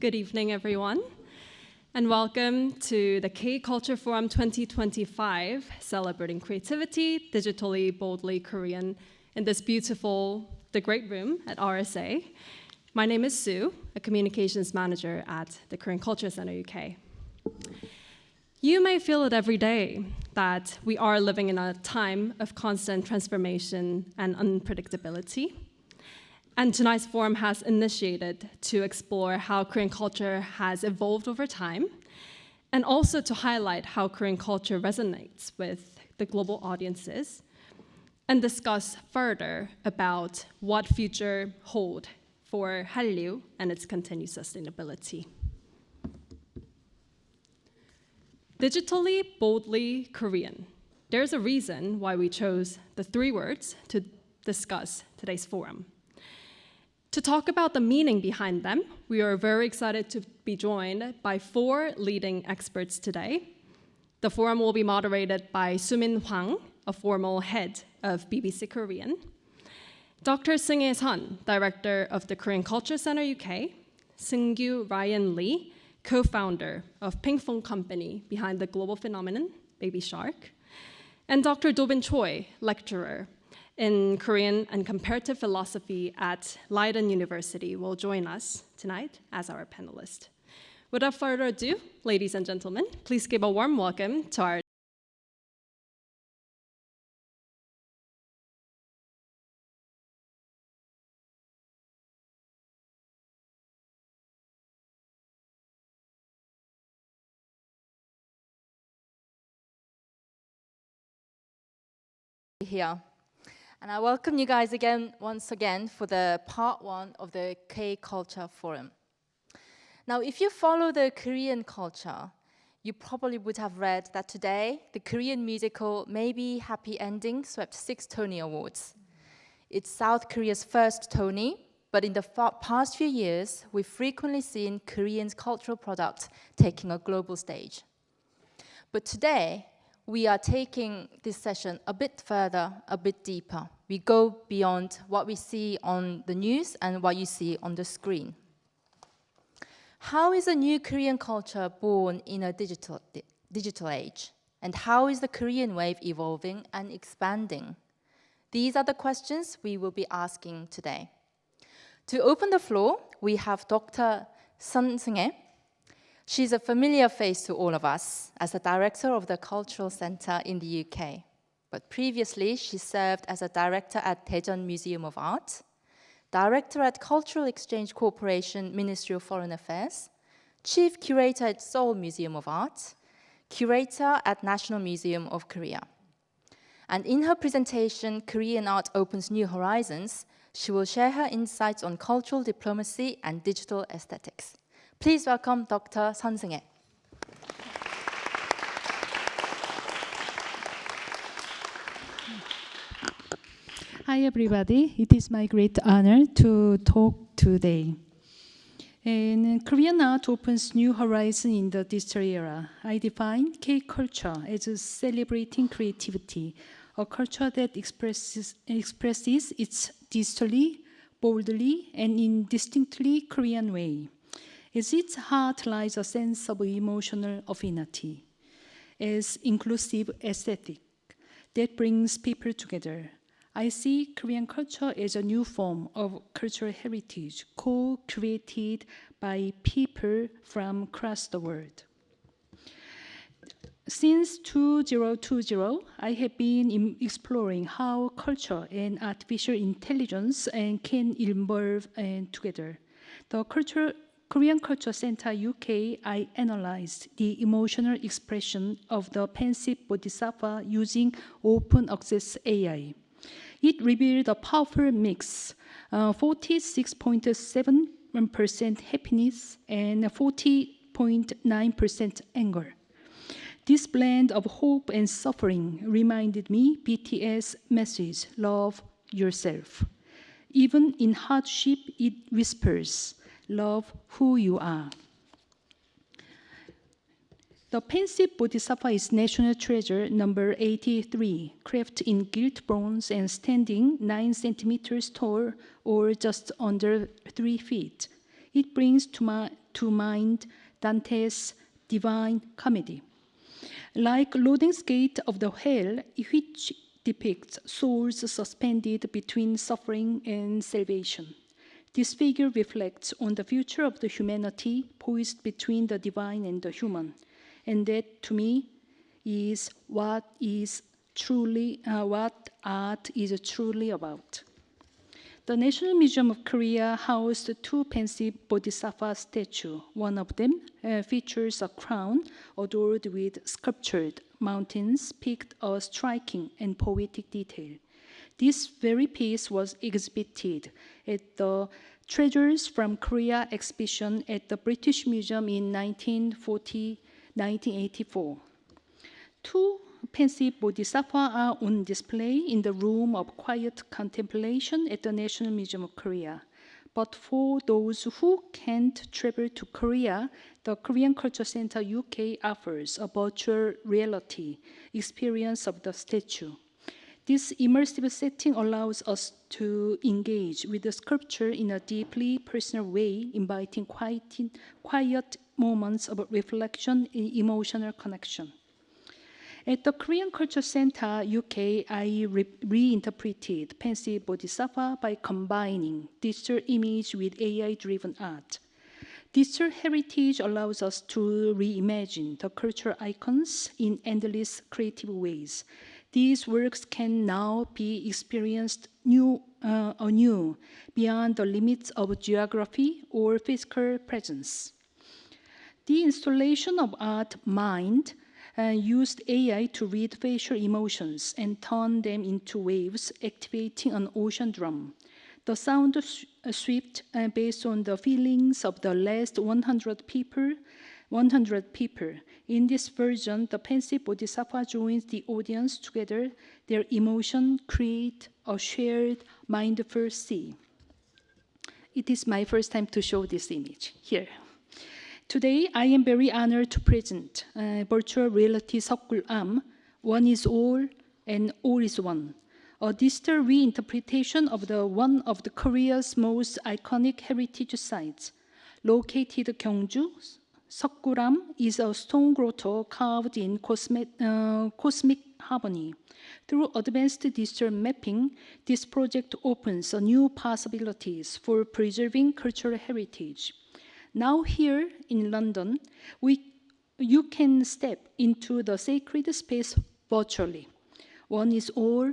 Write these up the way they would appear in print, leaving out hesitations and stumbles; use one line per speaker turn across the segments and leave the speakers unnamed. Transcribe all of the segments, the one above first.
Good evening, everyone, and welcome to the K-Culture Forum 2025, celebrating creativity, digitally, boldly Korean, in this beautiful, the Great Room at RSA. My name is Sue, a communications manager at the Korean Culture Center UK. You may feel it every day that we are living in a time of constant transformation and unpredictability. And tonight's forum has initiated to explore how Korean culture has evolved over time, and also to highlight how Korean culture resonates with the global audiences, and discuss further about what future hold for Hallyu and its continued sustainability. Digitally, boldly Korean. There's a reason why we chose the three words to discuss today's forum. To talk about the meaning behind them, we are very excited to be joined by four leading experts today. The forum will be moderated by Soo-min Hwang, a former head of BBC Korean, Dr. Seunghye Sun, director of the Korean Culture Center UK, Seungkyu Ryan Lee, co-founder of Pinkfong Company behind the global phenomenon, Baby Shark, and Dr. Dobin Choi, lecturer in Korean and comparative philosophy at Leiden University, will join us tonight as our panelist. Without further ado, ladies and gentlemen, please give a warm welcome to our
here. And I welcome you guys once again for the part one of the K-Culture Forum. Now, if you follow the Korean culture, you probably would have read that today, the Korean musical Maybe Happy Ending swept 6 Tony Awards. It's South Korea's first Tony, but in the past few years, we've frequently seen Korean cultural products taking a global stage. But today, we are taking this session a bit further, a bit deeper. We go beyond what we see on the news and what you see on the screen. How is a new Korean culture born in a digital age? And how is the Korean wave evolving and expanding? These are the questions we will be asking today. To open the floor, we have Dr. Seungkyu. She's a familiar face to all of us as the director of the Cultural Center in the UK. But previously, she served as a director at Daejeon Museum of Art, director at Cultural Exchange Corporation, Ministry of Foreign Affairs, chief curator at Seoul Museum of Art, curator at National Museum of Korea. And in her presentation, Korean Art Opens New Horizons, she will share her insights on cultural diplomacy and digital aesthetics. Please welcome Dr. Seungkyu.
Hi, everybody. It is my great honor to talk today. And Korean art opens new horizons in the digital era. I define K-culture as celebrating creativity, a culture that expresses its digitally, boldly, and in distinctly Korean way. At its heart lies a sense of emotional affinity, as inclusive aesthetic that brings people together. I see Korean culture as a new form of cultural heritage, co-created by people from across the world. Since 2020, I have been exploring how culture and artificial intelligence can evolve together. The Korean Culture Center UK, I analyzed the emotional expression of the pensive bodhisattva using open access AI. It revealed a powerful mix, 46.7% happiness and 40.9% anger. This blend of hope and suffering reminded me BTS message, love yourself. Even in hardship, it whispers, love who you are. The pensive bodhisattva is national treasure number 83, crafted in gilt bronze and standing 9 centimeters tall or just under 3 feet. It brings to mind Dante's Divine Comedy. Like Loden's Gate of the Hell, which depicts souls suspended between suffering and salvation. This figure reflects on the future of the humanity poised between the divine and the human. And that, to me, is what art is truly about. The National Museum of Korea housed two pensive bodhisattva statues. One of them features a crown adorned with sculptured mountains, picked a striking and poetic detail. This very piece was exhibited at the Treasures from Korea exhibition at the British Museum in 1984. Two pensive bodhisattvas are on display in the room of quiet contemplation at the National Museum of Korea. But for those who can't travel to Korea, the Korean Culture Center UK offers a virtual reality experience of the statue. This immersive setting allows us to engage with the sculpture in a deeply personal way, inviting quiet moments of reflection and emotional connection. At the Korean Culture Center UK, I reinterpreted pensive bodhisattva by combining digital image with AI-driven art. Digital heritage allows us to reimagine the cultural icons in endless creative ways. These works can now be experienced anew beyond the limits of geography or physical presence. The installation of Art Mind used AI to read facial emotions and turn them into waves, activating an ocean drum. The sound swept based on the feelings of the last 100 people. In this version, the pensive bodhisattva joins the audience together. Their emotion create a shared mindful sea. It is my first time to show this image here. Today, I am very honored to present virtual reality Seungkyu, One is All and All is One, a digital reinterpretation of one of the Korea's most iconic heritage sites. Located in Gyeongju, Seungkyu is a stone grotto carved in cosmic harmony. Through advanced digital mapping, this project opens new possibilities for preserving cultural heritage. Now here in London, you can step into the sacred space virtually. One is all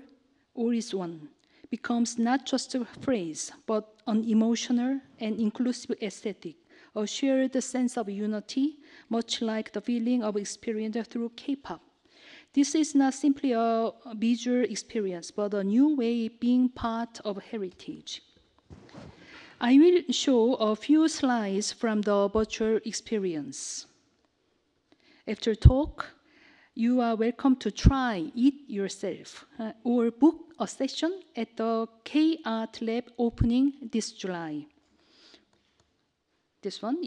is one becomes not just a phrase, but an emotional and inclusive aesthetic, a shared sense of unity, much like the feeling of experience through K-pop. This is not simply a visual experience, but a new way of being part of heritage. I will show a few slides from the virtual experience. After talk, you are welcome to try it yourself or book a session at the K-Art Lab opening this July. This one,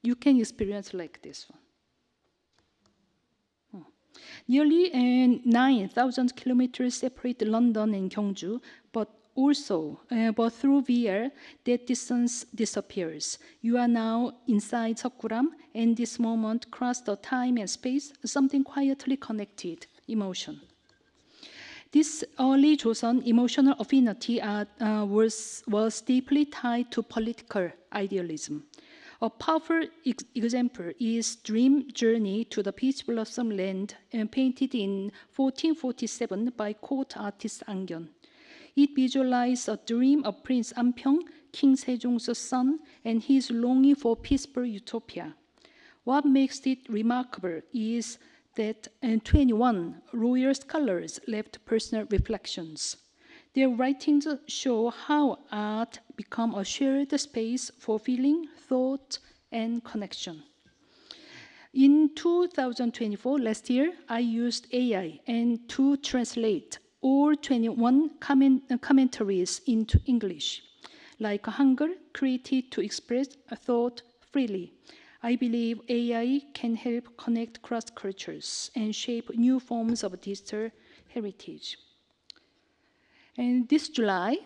you can experience like this one. Nearly 9,000 kilometers separate London and Gyeongju, but through VR, that distance disappears. You are now inside Seungkyu, and this moment crossed the time and space, something quietly connected, emotion. This early Joseon emotional affinity was deeply tied to political idealism. A powerful example is Dream Journey to the Peach Blossom Land, painted in 1447 by court artist Angyeon. It visualized a dream of Prince Ampyeong, King Sejong's son, and his longing for peaceful utopia. What makes it remarkable is that 21 royal scholars left personal reflections. Their writings show how art becomes a shared space for feeling, thought, and connection. In 2024, last year, I used AI to translate all 21 commentaries into English, like Hangul, created to express a thought freely. I believe AI can help connect cross cultures and shape new forms of digital heritage. And this July,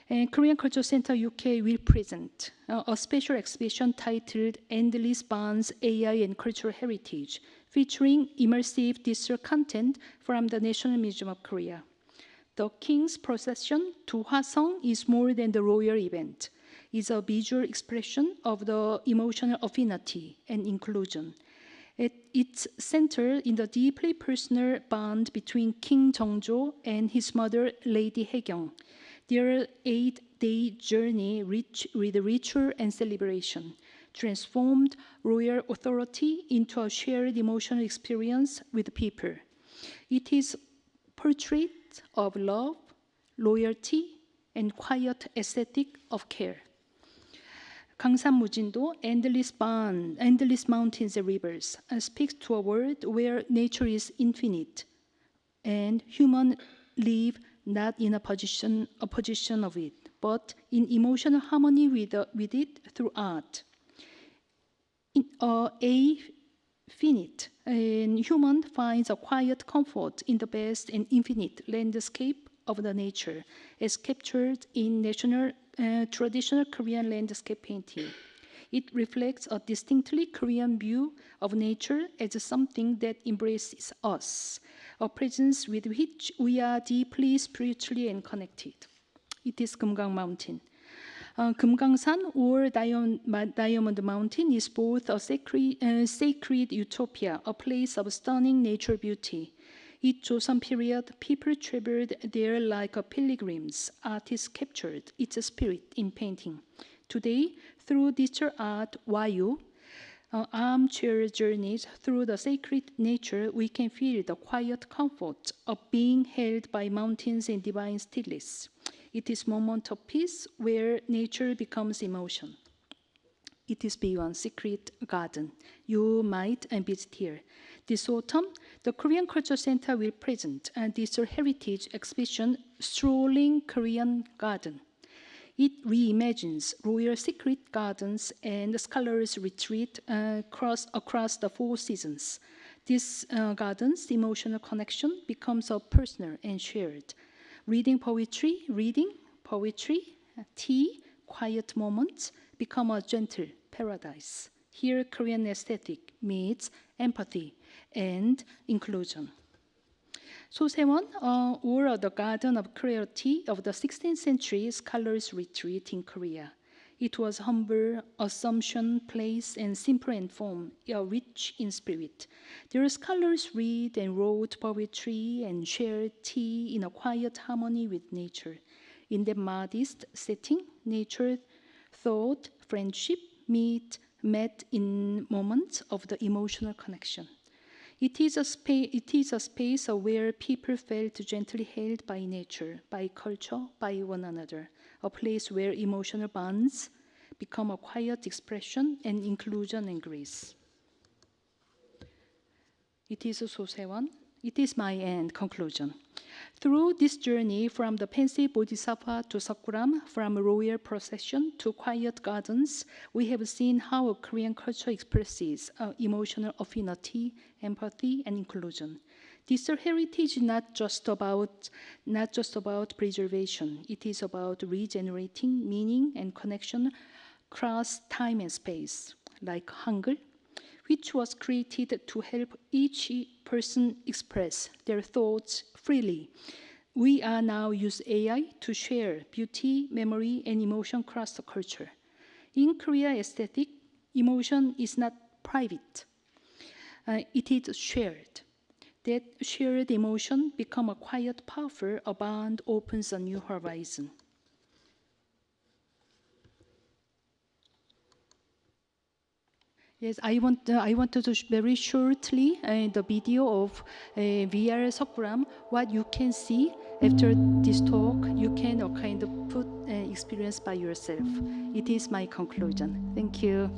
And Korean Cultural Center UK will present a special exhibition titled Endless Bonds, AI and Cultural Heritage, featuring immersive digital content from the National Museum of Korea. The King's Procession to Hwaseong is more than the royal event. It's a visual expression of the emotional affinity and inclusion. It's centered in the deeply personal bond between King Jeongjo and his mother, Lady Haegyong. Their 8-day journey rich with ritual and celebration transformed royal authority into a shared emotional experience with people. It is portrait of love, loyalty, and quiet aesthetic of care. 강산무진도, endless mountains and rivers, speaks to a world where nature is infinite, and humans live not in a position of it, but in emotional harmony with it through art. Finite, and human finds a quiet comfort in the vast and infinite landscape of the nature, as captured in traditional Korean landscape painting. It reflects a distinctly Korean view of nature as something that embraces us, a presence with which we are deeply spiritually and connected. It is Kumgang Mountain. Kumgangsan, or Diamond Mountain, is both a sacred utopia, a place of stunning nature beauty. In Joseon period, people traveled there like pilgrims. Artists captured its spirit in painting. Today, through digital art, Hallyu, armchair journeys through the sacred nature, we can feel the quiet comfort of being held by mountains and divine stillness. It is a moment of peace where nature becomes emotion. It is beyond secret garden. You might visit here. This autumn, the Korean Cultural Center will present a digital heritage exhibition, Strolling Korean Garden. It reimagines royal secret gardens and scholars retreat across the 4 seasons. This garden's emotional connection becomes a personal and shared. Reading poetry, tea, quiet moments become a gentle paradise. Here, Korean aesthetic meets empathy and inclusion. Sosewon, or the Garden of Clarity of the 16th century scholars' retreat in Korea. It was humble, assumption, place, and simple in form, rich in spirit. Their scholars read and wrote poetry and shared tea in a quiet harmony with nature. In the modest setting, nature, thought, friendship met in moments of the emotional connection. It is a space where people felt gently held by nature, by culture, by one another, a place where emotional bonds become a quiet expression and inclusion and grace. It is Sosewan. It is my end conclusion. Through this journey from the pensive bodhisattva to sakuram, from royal procession to quiet gardens, we have seen how Korean culture expresses emotional affinity, empathy, and inclusion. Digital heritage is not just about preservation. It is about regenerating meaning and connection across time and space, like Hangul, which was created to help each person express their thoughts freely. We are now use AI to share beauty, memory, and emotion across the culture. In Korea aesthetic, emotion is not private. It is shared. That shared emotion become a quiet, powerful, a bond opens a new horizon. Yes, I wanted to very shortly the video of VR Sakuram. What you can see after this talk, you can kind of put experience by yourself. It is my conclusion. Thank you.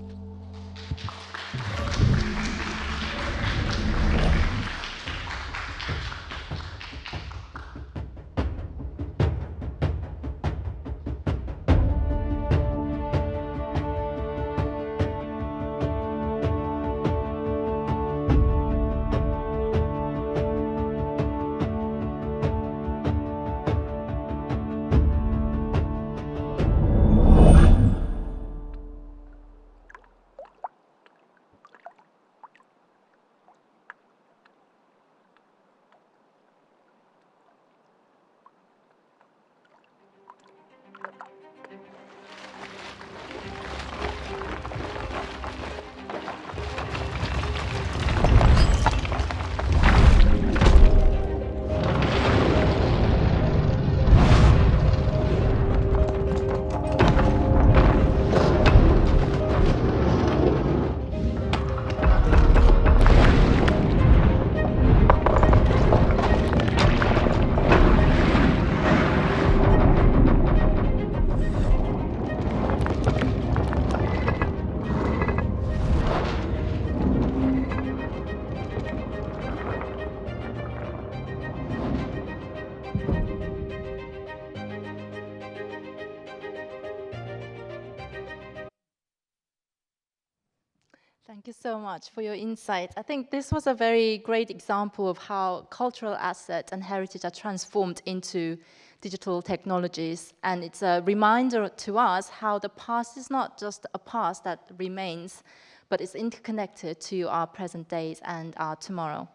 Thank you so much for your insight. I think this was a very great example of how cultural assets and heritage are transformed into digital technologies. And it's a reminder to us how the past is not just a past that remains, but it's interconnected to our present days and our tomorrow.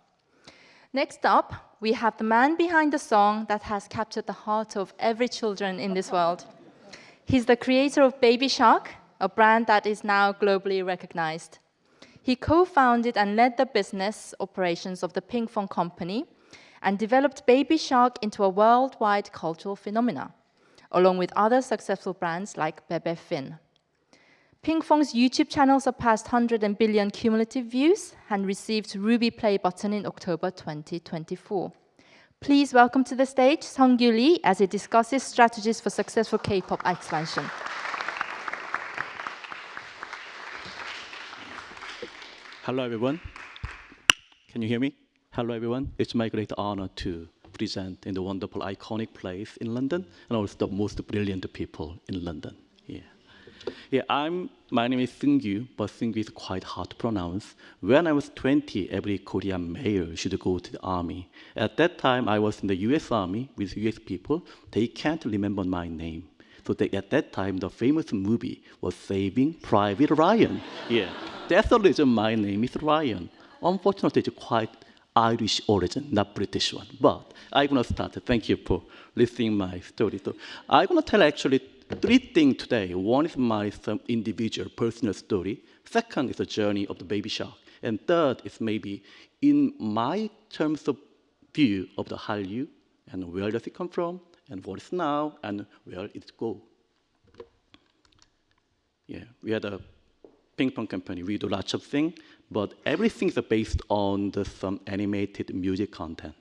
Next up, we have the man behind the song that has captured the heart of every children in this world. He's the creator of Baby Shark, a brand that is now globally recognized. He co-founded and led the business operations of the Pinkfong Company and developed Baby Shark into a worldwide cultural phenomena, along with other successful brands like Bebe Fin. Pinkfong's YouTube channel surpassed 100 billion cumulative views and received Ruby Play button in October 2024. Please welcome to the stage Seungkyu Lee as he discusses strategies for successful K-pop expansion.
Hello, everyone. Can you hear me? Hello, everyone. It's my great honor to present in the wonderful, iconic place in London, and also the most brilliant people in London. My name is Seungkyu, but Seungkyu is quite hard to pronounce. When I was 20, every Korean male should go to the army. At that time, I was in the US Army with US people. They can't remember my name. So at that time, the famous movie was Saving Private Ryan. That's the reason my name is Ryan. Unfortunately, it's quite Irish origin, not British one. But I'm going to start. Thank you for listening my story. So I'm going to tell actually three things today. One is my individual personal story. Second is the journey of the Baby Shark. And third is maybe in my terms of view of the Hallyu and where does it come from and what is now and where it go. We had a Pinkfong Company. We do lots of things, but everything is based on some animated music content.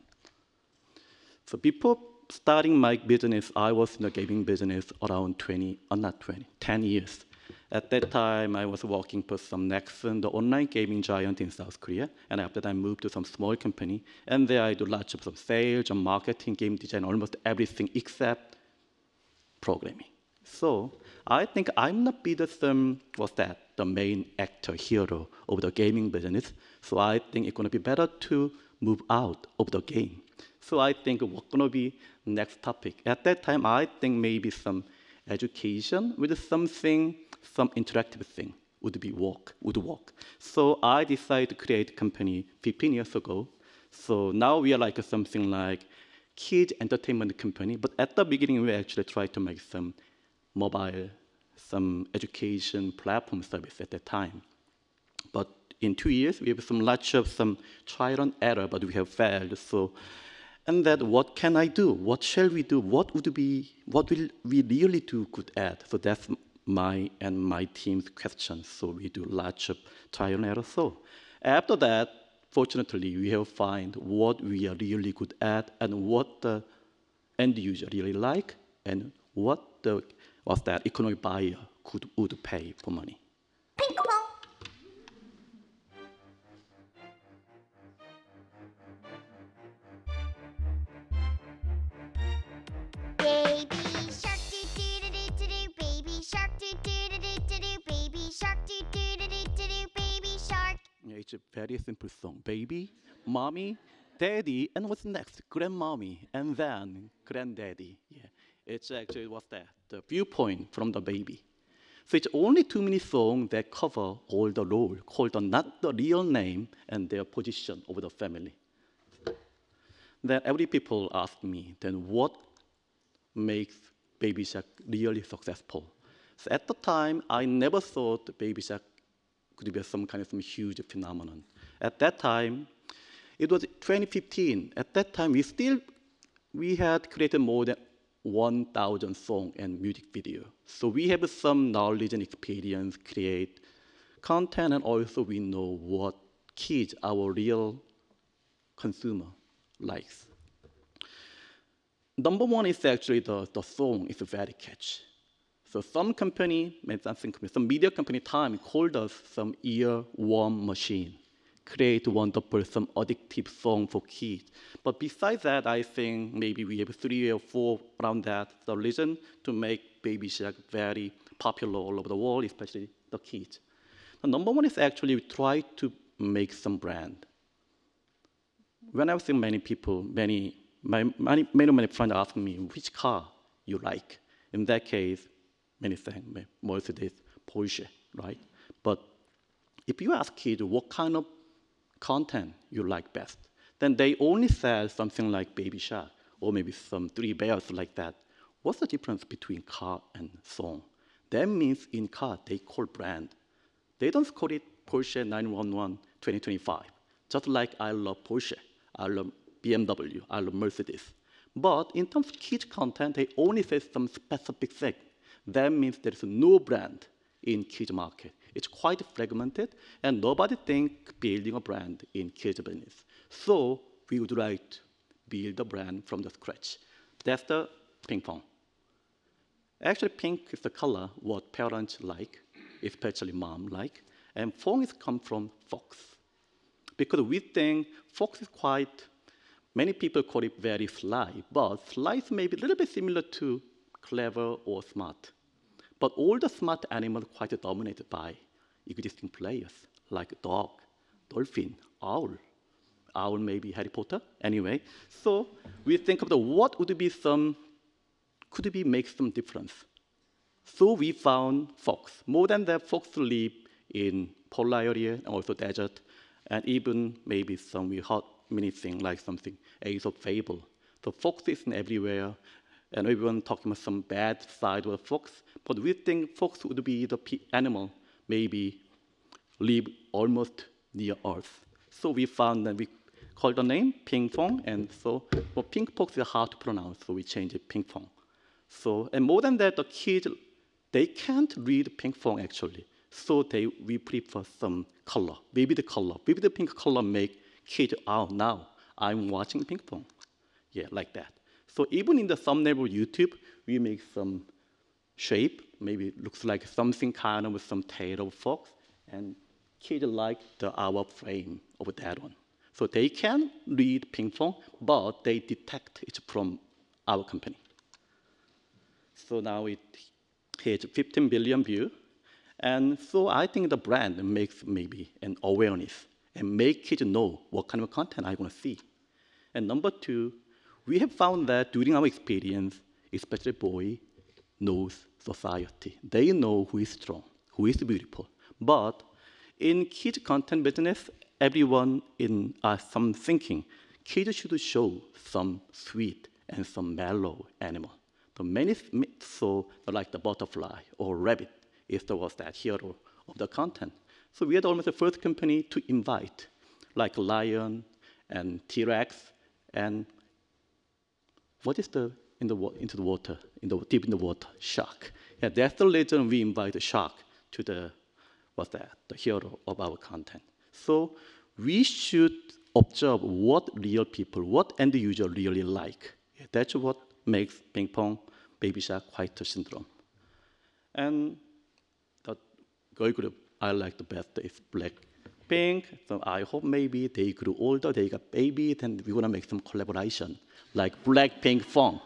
So before starting my business, I was in the gaming business around 10 years. At that time, I was working for some Nexon, the online gaming giant in South Korea, and after that I moved to some small company, and there I do lots of some sales and marketing, game design, almost everything except programming. So I think I'm not be the main actor, hero of the gaming business, so I think it's gonna be better to move out of the game. So I think what's going to be next topic. At that time, I think maybe some education with something, some interactive thing would work. So I decided to create a company 15 years ago. So now we are like something like kids entertainment company. But at the beginning, we actually tried to make some mobile, some education platform service at that time. But in 2 years, we have lots of some trial and error, but we have failed. So. And that, what can I do? What shall we do? What will we really do good at? So that's my and my team's question. So we do lots of trial and error. So after that, fortunately, we have found what we are really good at and what the end user really like and what that economic buyer would pay for money. It's a very simple song. Baby, mommy, daddy, and what's next? Grandmommy, and then granddaddy. It's actually the viewpoint from the baby. So it's only 2-minute song that cover all the role, called not the real name and their position over the family. Then every people ask me, then what makes Baby Shark really successful? So at the time, I never thought Baby Shark could be some huge phenomenon. At that time, it was 2015. At that time, we had created more than 1,000 songs and music video. So we have some knowledge and experience, create content, and also we know what kids, our real consumer, likes. Number one is actually the song is very catchy. So some media company time called us some earworm machine, create wonderful, some addictive song for kids. But besides that, I think maybe we have 3 or 4 around that. The reason to make Baby Shark very popular all over the world, especially the kids. The number one is actually we try to make some brand. When I was seeing many people, many friends asking me, which car you like? In that case, many things, Mercedes, Porsche, right? But if you ask kids what kind of content you like best, then they only say something like Baby Shark, or maybe some Three Bears like that. What's the difference between car and song? That means in car, they call brand. They don't call it Porsche 911 2025. Just like I love Porsche, I love BMW, I love Mercedes. But in terms of kids content, they only say some specific thing. That means there is no brand in kids market. It's quite fragmented, and nobody think building a brand in kids business. So we would like to build a brand from the scratch. That's the Pinkfong. Actually, pink is the color what parents like, especially mom like, and Fong is come from fox. Because we think fox is quite, many people call it very sly, but sly is maybe a little bit similar to clever or smart. But all the smart animals are quite dominated by existing players, like dog, dolphin, owl. Owl maybe Harry Potter, anyway. So we think of what would be some, could it be make some difference? So we found fox. More than that, fox live in polar area and also desert, and even maybe some we heard many things like something Aesop fable. So fox is everywhere, and everyone talking about some bad side of fox, but we think fox would be the animal maybe live almost near Earth. So we found that we called the name Pinkfong, and so for pink fox is hard to pronounce, so we changed it Pinkfong. So, and more than that, the kids, they can't read Pinkfong actually. So we prefer some color, maybe the pink color make kids, oh, now I'm watching Pinkfong. Yeah, like that. So even in the thumbnail of YouTube, we make some shape, maybe it looks like something kind of with some tail of fox, and kids like our frame of that one. So they can read Pinkfong, but they detect it from our company. So now it hits 15 billion views. And so I think the brand makes maybe an awareness and make kids know what kind of content I want to see. And number two, we have found that during our experience, especially boy knows society. They know who is strong, who is beautiful. But in kids content business, everyone in some thinking, kids should show some sweet and some mellow animal. So many, so like the butterfly or rabbit was that hero of the content. So we are almost the first company to invite, like lion and T-Rex, and what is the into the water, deep in the water, shark. Yeah, that's the reason we invite the shark to the hero of our content. So we should observe what real people, what end user really like. Yeah, that's what makes Pinkfong Baby Shark White syndrome. And the girl group I like the best is Blackpink. So I hope maybe they grew older, they got baby, then we're gonna make some collaboration, like Blackpink Fong.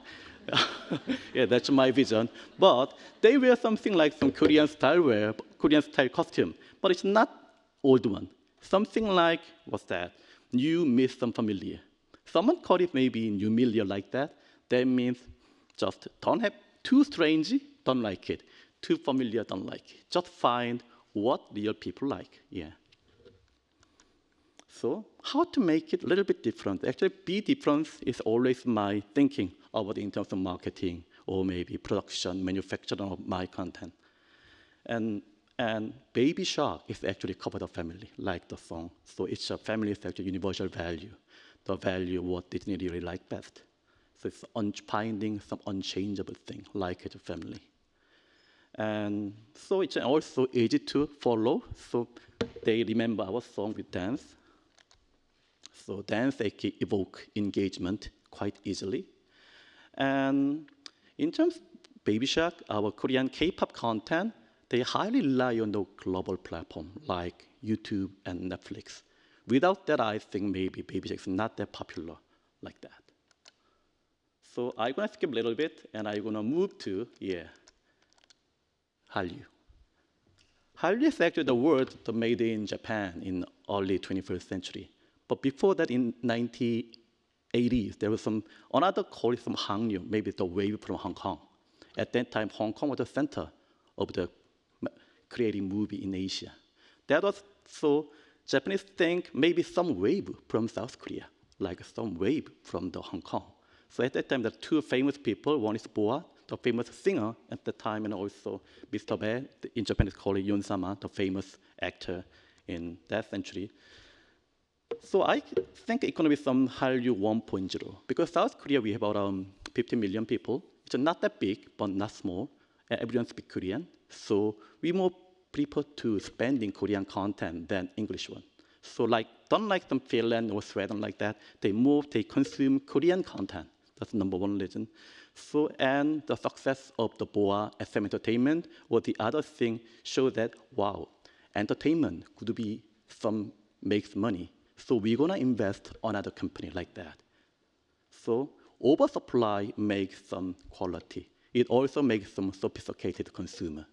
Yeah, that's my vision. But they wear something like some Korean style costume, but it's not old one. Something like, what's that? New miss some familiar. Someone called it maybe new million like that. That means just don't have too strange, don't like it. Too familiar, don't like it. Just find what real people like, yeah. So how to make it a little bit different? Actually, be different is always my thinking about in terms of marketing or maybe production, manufacturing of my content. And Baby Shark is actually covered the family, like the song. So it's a family is actually universal value, the value what Disney really like best. So it's finding some unchangeable thing, like it's a family. And so it's also easy to follow. So they remember our song with dance. So dance they can evoke engagement quite easily. And in terms of Baby Shark, our Korean K-pop content, they highly rely on the global platform like YouTube and Netflix. Without that, I think maybe Baby Shark is not that popular like that. So I'm gonna skip a little bit, and I'm gonna move to, Hallyu. Hallyu is actually the word made in Japan in early 21st century. But before that, in 1980s, there was another call from Hallyu, maybe the wave from Hong Kong. At that time, Hong Kong was the center of the creating movie in Asia. That was so Japanese think maybe some wave from South Korea, like some wave from the Hong Kong. So at that time, there are two famous people. One is Boa, the famous singer at the time, and also Mr. Bae, in Japan it's called Yoon Sama, the famous actor in that century. So I think it's going to be some Hallyu 1.0, because South Korea, we have about 50 million people. It's not that big, but not small. And everyone speaks Korean. So we more prefer to spending Korean content than English one. So don't like some Finland or Sweden like that. They consume Korean content. That's number one reason. So, and the success of the BOA SM Entertainment or the other thing show that, wow, entertainment could be makes money. So we're gonna invest on another company like that. So oversupply makes some quality. It also makes some sophisticated consumer.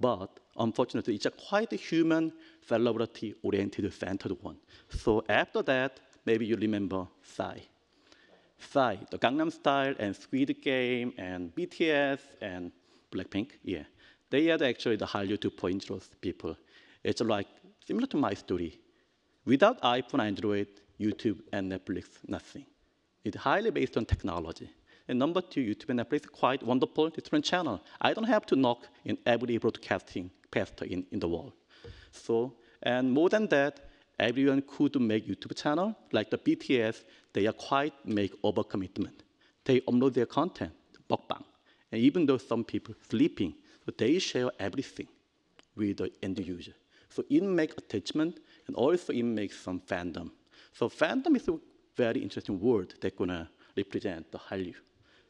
But unfortunately, it's a quite human, celebrity-oriented, centered one. So after that, maybe you remember Psy. Psy, the Gangnam Style and Squid Game and BTS and Blackpink, yeah. They are actually the Hallyu 2.0 people. It's like similar to my story. Without iPhone, Android, YouTube, and Netflix, nothing. It's highly based on technology. And number two, YouTube and Netflix, quite wonderful, different channel. I don't have to knock in every broadcasting pastor in the world. So, and more than that, everyone could make YouTube channel, like the BTS, they are quite make overcommitment. They upload their content, mukbang. And even though some people sleeping, so they share everything with the end user. So it makes attachment, and also it makes some fandom. So fandom is a very interesting word that's gonna represent the Hallyu.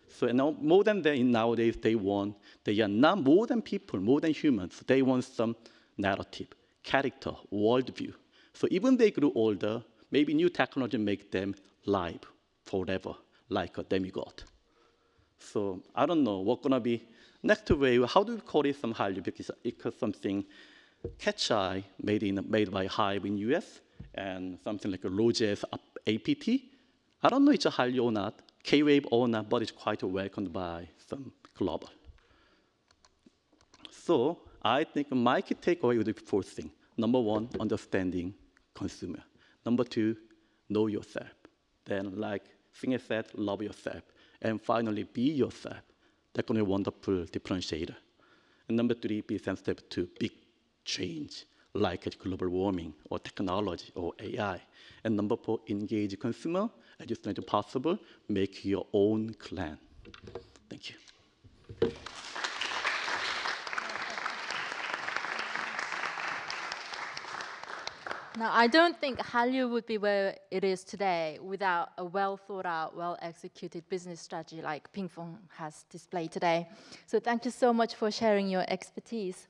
So now, more than that, nowadays, they are not more than people, more than humans. They want some narrative, character, worldview. So even they grow older, maybe new technology make them live forever, like a demigod. So I don't know what's gonna be next wave. How do we call it some Hallyu? Because it's something Catch Eye made by Hive in US, and something like a Rogers APT. I don't know if it's a Hallyu or not, K-Wave or not, but it's quite welcomed by some global. So I think my key takeaway would be four things. Number one, understanding consumer. Number two, know yourself. Then, like Seunghye said, love yourself. And finally, be yourself. That's going to be a wonderful differentiator. And number three, be sensitive to big change, like global warming or technology or AI. And number four, engage consumer as much as possible. Make your own clan. Thank you.
Now, I don't think Hallyu would be where it is today without a well-thought-out, well-executed business strategy like Pinkfong has displayed today. So thank you so much for sharing your expertise.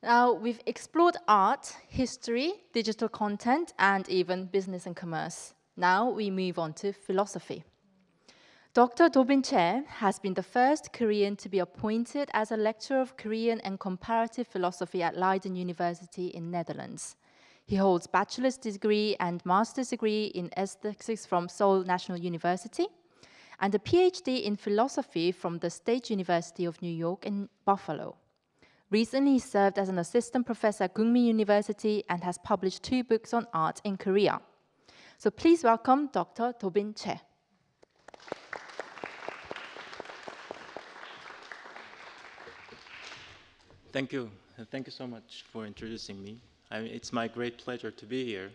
Now, we've explored art, history, digital content, and even business and commerce. Now we move on to philosophy. Dr. Dobin Choi has been the first Korean to be appointed as a lecturer of Korean and comparative philosophy at Leiden University in Netherlands. He holds bachelor's degree and master's degree in aesthetics from Seoul National University and a PhD in philosophy from the State University of New York in Buffalo. Recently, he served as an assistant professor at Kookmin University and has published 2 books on art in Korea. So please welcome Dr. Dobin Choi.
Thank you. Thank you so much for introducing me. It's my great pleasure to be here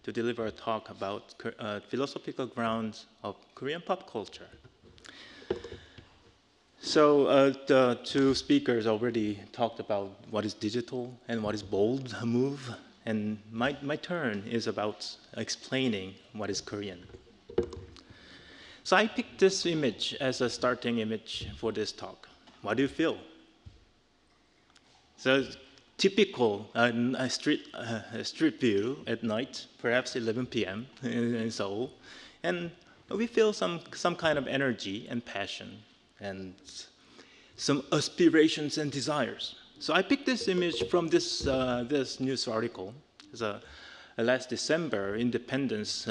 to deliver a talk about philosophical grounds of Korean pop culture. So the 2 speakers already talked about what is digital and what is bold move, and my turn is about explaining what is Korean. So I picked this image as a starting image for this talk. What do you feel? So typical street view at night, perhaps 11 p.m. in Seoul, and we feel some kind of energy and passion and some aspirations and desires. So I picked this image from this news article. Last December, Independence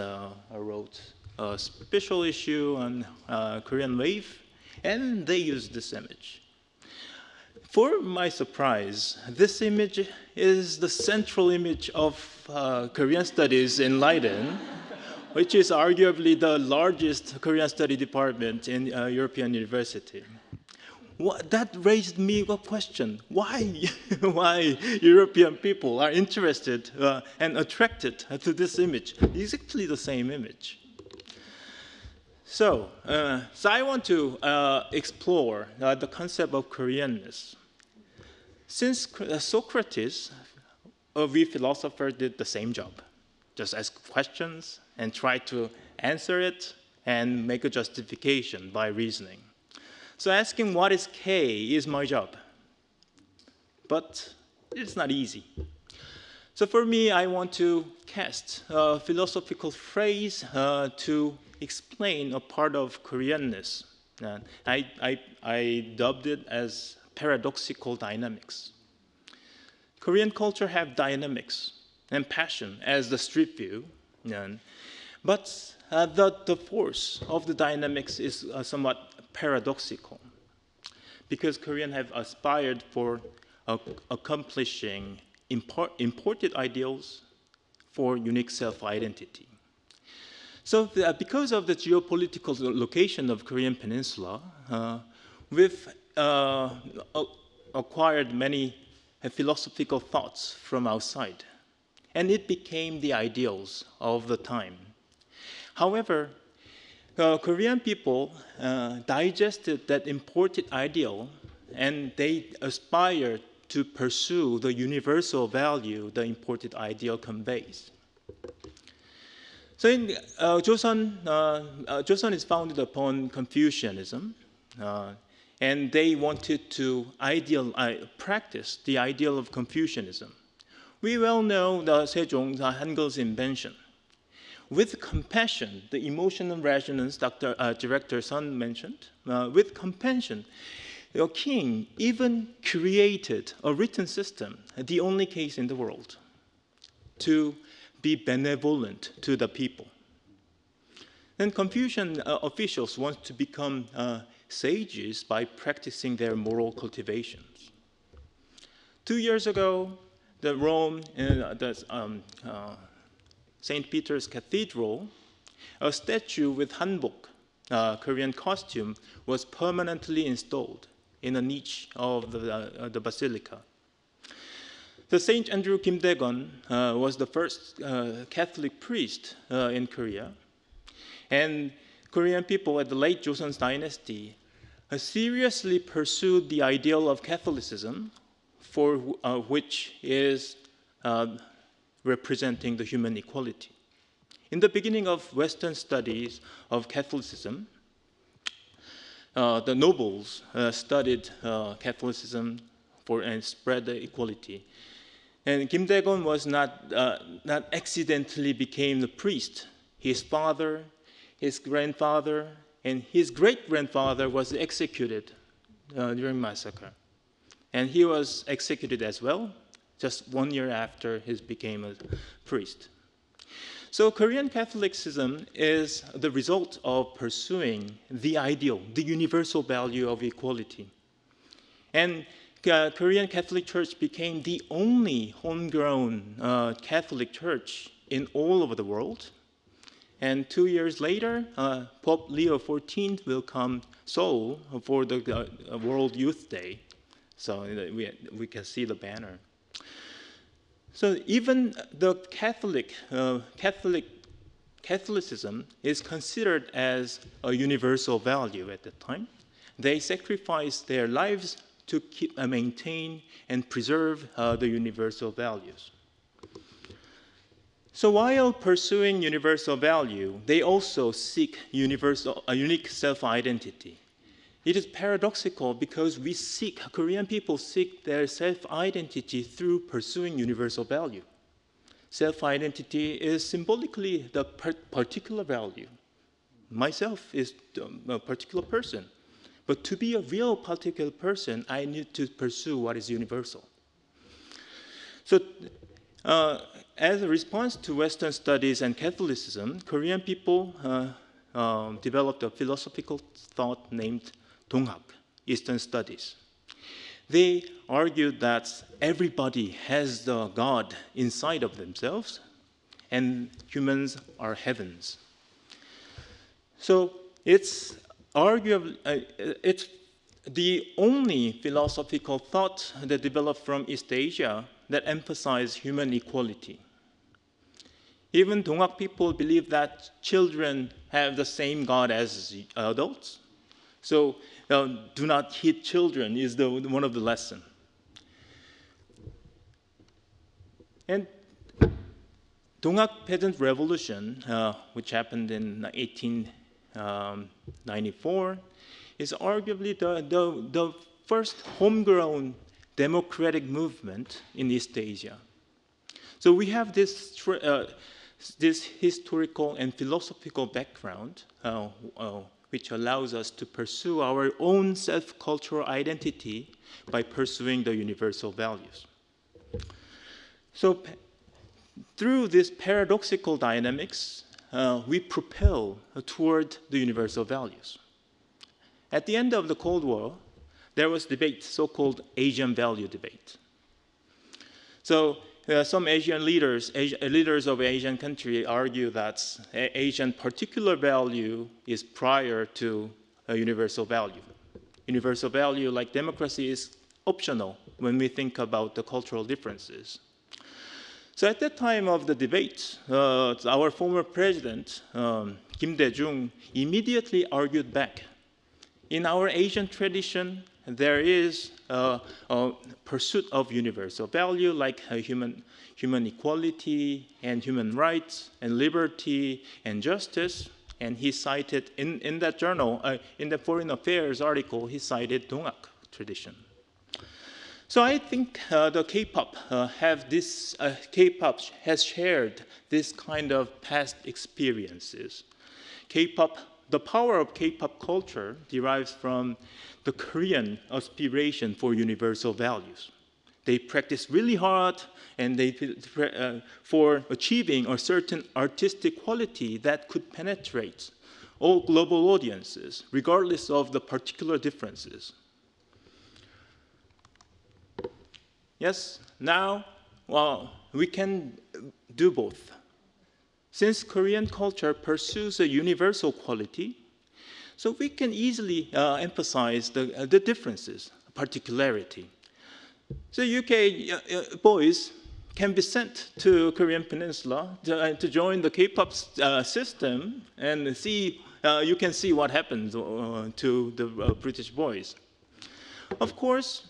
wrote a special issue on Korean Wave, and they used this image. For my surprise, this image is the central image of Korean studies in Leiden, which is arguably the largest Korean study department in European University. That raised me a question: why European people are interested and attracted to this image? It's actually the same image. So I want to explore the concept of Koreanness. Since Socrates, we philosophers did the same job. Just ask questions and try to answer it and make a justification by reasoning. So asking what is K is my job. But it's not easy. So for me, I want to cast a philosophical phrase to explain a part of Koreanness. I dubbed it as paradoxical dynamics. Korean culture have dynamics and passion as the street view, but the force of the dynamics is somewhat paradoxical, because Koreans have aspired for accomplishing imported ideals for unique self-identity. So because of the geopolitical location of Korean Peninsula, we've acquired many philosophical thoughts from outside, and it became the ideals of the time. However, Korean people digested that imported ideal, and they aspired to pursue the universal value the imported ideal conveys. So in Joseon, Joseon is founded upon Confucianism, and they wanted to practice the ideal of Confucianism. We well know the Sejong, the Hangul's invention. With compassion, the emotional resonance Director Sun mentioned, with compassion, the king even created a written system, the only case in the world, to be benevolent to the people. Then Confucian officials want to become sages by practicing their moral cultivations. 2 years ago, the Rome, St. Peter's Cathedral, a statue with hanbok, Korean costume, was permanently installed in a niche of the basilica. The St. Andrew Kim Dae-gon was the first Catholic priest in Korea, and Korean people at the late Joseon dynasty seriously pursued the ideal of Catholicism, for which is representing the human equality. In the beginning of Western studies of Catholicism, the nobles studied Catholicism and spread the equality. And Kim Dae-gon was not accidentally became the priest. His father, his grandfather, and his great-grandfather was executed during massacre. And he was executed as well, just 1 year after he became a priest. So Korean Catholicism is the result of pursuing the ideal, the universal value of equality. And Korean Catholic Church became the only homegrown Catholic church in all over the world. And 2 years later, Pope Leo XIV will come Seoul for the World Youth Day. So we can see the banner. So even the Catholicism is considered as a universal value at that time. They sacrificed their lives to maintain and preserve the universal values. So while pursuing universal value, they also seek a unique self-identity. It is paradoxical because Korean people seek their self-identity through pursuing universal value. Self-identity is symbolically the particular value. Myself is a particular person. But to be a real particular person, I need to pursue what is universal. So as a response to Western studies and Catholicism, Korean people developed a philosophical thought named Donghak, Eastern Studies. They argued that everybody has the God inside of themselves, and humans are heavens. So it's arguably, it's the only philosophical thought that developed from East Asia that emphasized human equality. Even Donghak people believe that children have the same God as adults. So do not hit children is one of the lessons. And Donghak Peasant Revolution, which happened in 1894, is arguably the first homegrown democratic movement in East Asia. So we have this historical and philosophical background, which allows us to pursue our own self-cultural identity by pursuing the universal values. So through this paradoxical dynamics, we propel toward the universal values. At the end of the Cold War, there was debate, so-called Asian value debate. So some Asian leaders of Asian countries argue that Asian particular value is prior to a universal value. Universal value, like democracy, is optional when we think about the cultural differences. So at that time of the debate, our former president, Kim Dae-jung, immediately argued back. In our Asian tradition, there is a pursuit of universal value like human equality and human rights and liberty and justice. And he cited, in that journal, in the Foreign Affairs article, he cited Donghak tradition. So I think the K-pop K-pop has shared this kind of past experiences. K-pop, the power of K-pop culture derives from the Korean aspiration for universal values. They practice really hard and for achieving a certain artistic quality that could penetrate all global audiences, regardless of the particular differences. Yes, now, well, we can do both. Since Korean culture pursues a universal quality, so we can easily emphasize the differences, particularity. So UK boys can be sent to Korean Peninsula to join the K-pop system and see, you can see what happens to the British boys. Of course,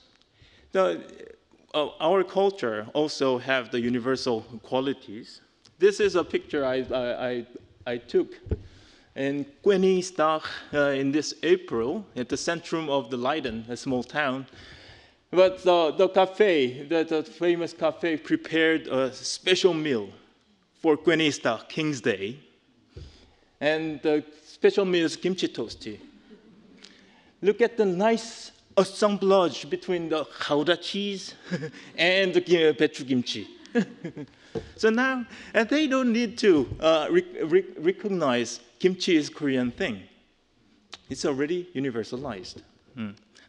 our culture also have the universal qualities. This is a picture I took in Koningsdag in this April at the centrum of the Leiden, a small town. But the cafe, the famous cafe, prepared a special meal for Koningsdag, King's Day. And the special meal is kimchi toasty. Look at the nice assemblage between the gouda cheese and the bechu kimchi. So now, they don't need to recognize kimchi is a Korean thing. It's already universalized.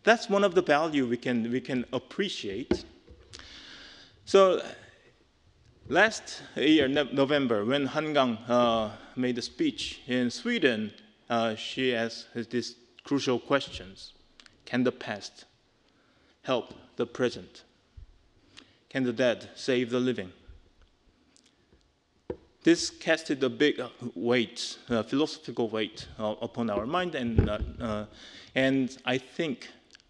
That's one of the value we can appreciate. So last year, November, when Hangang made a speech in Sweden, she asked these crucial questions. Can the past help the present? Can the dead save the living? This casted a big weight, philosophical weight upon our mind, and I think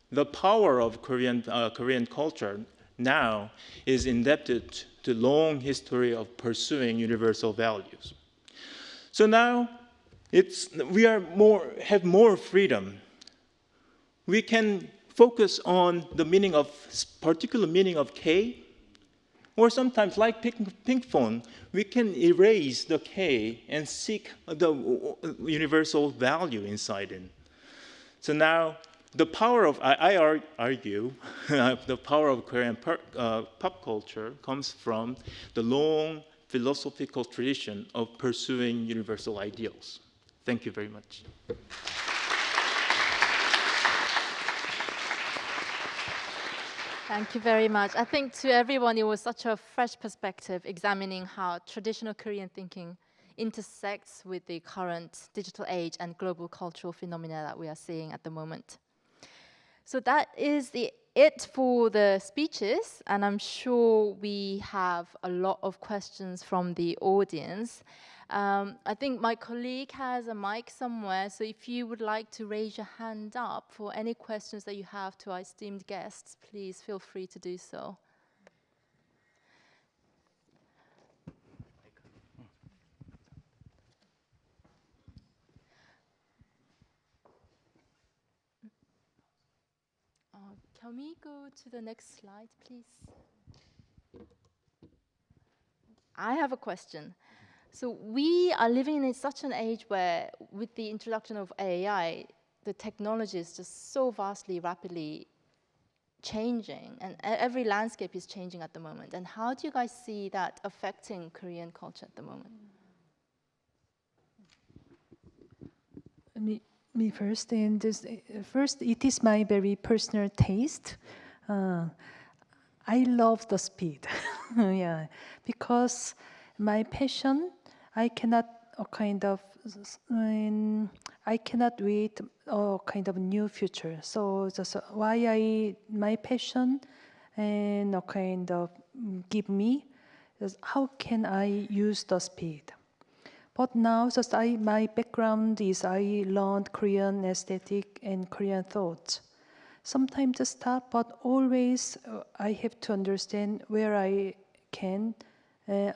the power of Korean culture now is indebted to long history of pursuing universal values. So now we have more freedom. We can focus on the particular meaning of K, or sometimes, like Pinkfong, we can erase the K and seek the universal value inside it. So now the power of, argue, the power of Korean pop culture comes from the long philosophical tradition of pursuing universal ideals. Thank you very much.
Thank you very much. I think to everyone, it was such a fresh perspective examining how traditional Korean thinking intersects with the current digital age and global cultural phenomena that we are seeing at the moment. So that is it for the speeches, and I'm sure we have a lot of questions from the audience. I think my colleague has a mic somewhere, so if you would like to raise your hand up for any questions that you have to our esteemed guests, please feel free to do so. Can we go to the next slide, please? I have a question. So we are living in such an age where, with the introduction of AI, the technology is just so vastly, rapidly changing, and every landscape is changing at the moment. And how do you guys see that affecting Korean culture at the moment?
Me first, and first, it is my very personal taste. I love the speed, yeah, because my passion, I cannot I cannot wait a kind of new future. So just why my passion and a kind of give me is how can I use the speed? But now, my background is I learned Korean aesthetic and Korean thought. Sometimes to stop, but always I have to understand where I can run,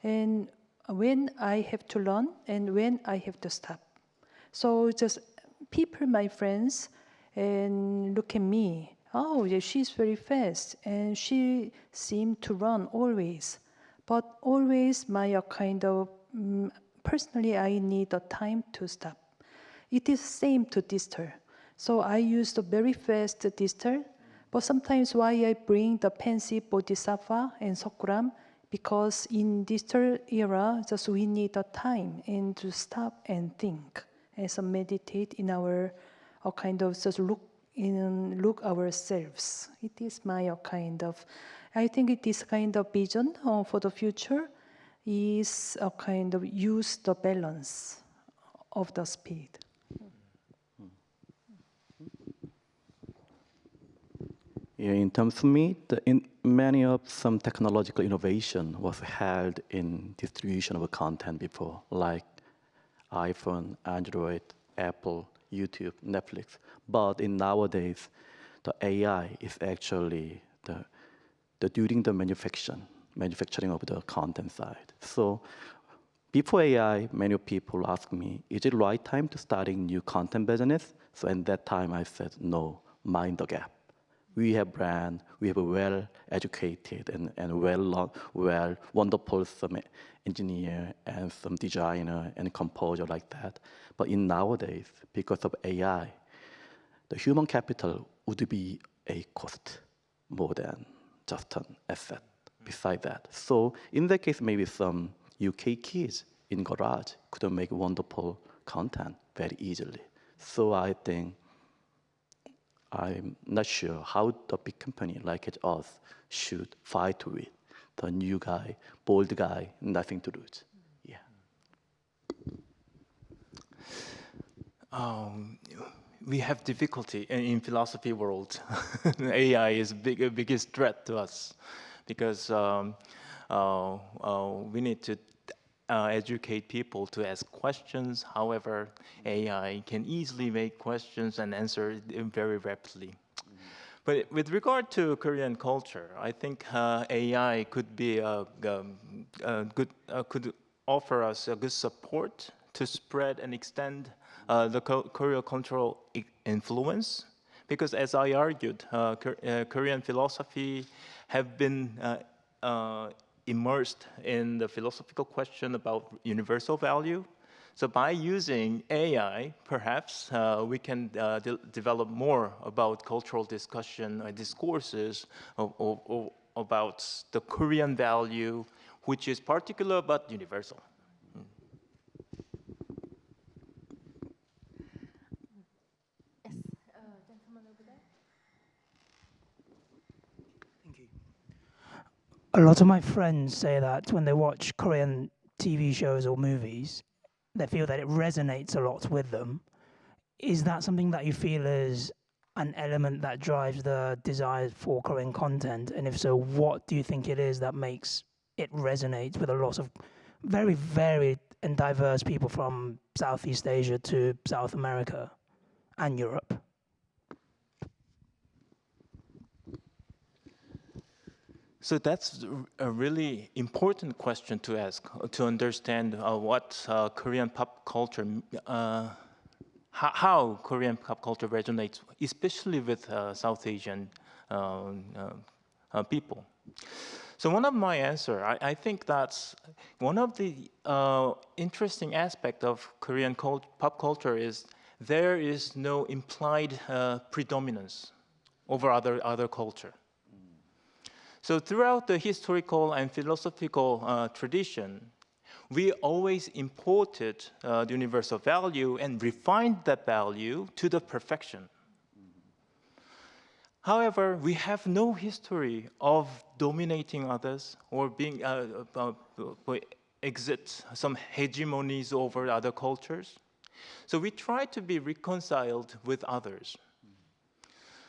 and when I have to run, and when I have to stop. So just people, my friends, and look at me. Oh, yeah, she's very fast, and she seemed to run always. But always my personally, I need a time to stop. It is same to dister. So I use the very fast dister, but sometimes why I bring the pensive bodhisattva and sokuram, because in dister era, just we need a time and to stop and think, and so meditate in our just look ourselves. It is my I think it is kind of vision for the future is a kind of use the balance of the speed.
Yeah, in terms of me, many of some technological innovation was held in distribution of content before, like iPhone, Android, Apple, YouTube, Netflix. But in nowadays, the AI is actually during the manufacturing of the content side. So before AI, many people ask me, is it right time to starting new content business? So at that time I said, no, mind the gap. We have brand, we have a well-educated and wonderful some engineer and some designer and composer like that. But in nowadays, because of AI, the human capital would be a cost more than just an asset beside that. So in that case, maybe some UK kids in garage could make wonderful content very easily. So I think I'm not sure how the big company like us should fight with the new guy, bold guy, nothing to lose. Yeah.
We have difficulty in philosophy world. AI is biggest threat to us because we need to educate people to ask questions. However, AI can easily make questions and answer very rapidly. But with regard to Korean culture, I think AI could be could offer us a good support to spread and extend the Korean cultural influence. Because as I argued, Korean philosophy have been immersed in the philosophical question about universal value. So by using AI, perhaps we can develop more about cultural discussion or discourses about the Korean value, which is particular but universal.
Yes, gentleman over there.
Thank you. A lot of my friends say that when they watch Korean TV shows or movies, they feel that it resonates a lot with them. Is that something that you feel is an element that drives the desire for Korean content? And if so, what do you think it is that makes it resonate with a lot of very varied and diverse people from Southeast Asia to South America and Europe?
So that's a really important question to ask, to understand what Korean pop culture, how Korean pop culture resonates, especially with South Asian people. So one of my answer, I think that's one of the interesting aspect of Korean pop culture is there is no implied predominance over other culture. So throughout the historical and philosophical tradition, we always imported the universal value and refined that value to the perfection. However, we have no history of dominating others or being exit some hegemonies over other cultures. So we try to be reconciled with others.